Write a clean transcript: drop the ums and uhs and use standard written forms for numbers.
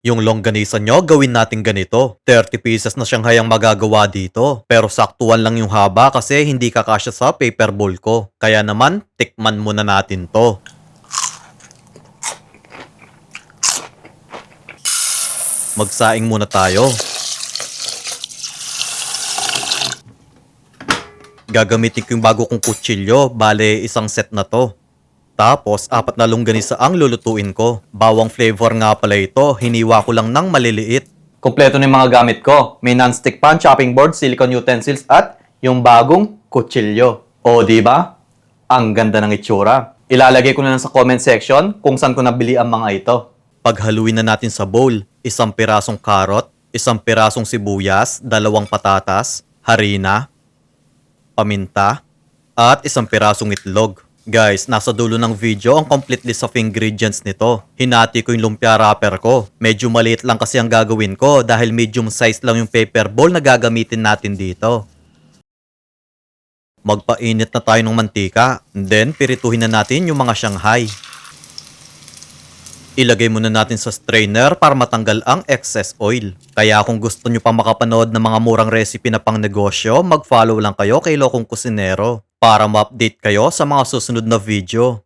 Yung longganisa nyo, gawin natin ganito. 30 pieces na Shanghai ang magagawa dito. Pero saktuan lang yung haba kasi hindi kakasya sa paper bowl ko. Kaya naman, tikman muna natin to. Magsaing muna tayo. Gagamitin ko yung bago kong kutsilyo, bale isang set na to. Tapos, 4 na longganisa ang lulutuin ko. Bawang flavor nga pala ito, hiniwa ko lang ng maliliit. Kompleto na yung mga gamit ko. May non-stick pan, chopping board, silicone utensils, at yung bagong kutsilyo. O, di ba? Ang ganda ng itsura. Ilalagay ko na lang sa comment section kung saan ko nabili ang mga ito. Paghaluin na natin sa bowl, 1 pirasong karot, 1 pirasong sibuyas, 2 patatas, harina, paminta, at 1 pirasong itlog. Guys, nasa dulo ng video ang complete list of ingredients nito. Hinati ko yung lumpia wrapper ko. Medyo maliit lang kasi ang gagawin ko dahil medium size lang yung paper bowl na gagamitin natin dito. Magpainit na tayo ng mantika. Then, pirituhin na natin yung mga Shanghai. Ilagay muna natin sa strainer para matanggal ang excess oil. Kaya kung gusto nyo pa makapanood ng mga murang recipe na pang negosyo, mag-follow lang kayo kay Lokong Kusinero para ma-update kayo sa mga susunod na video.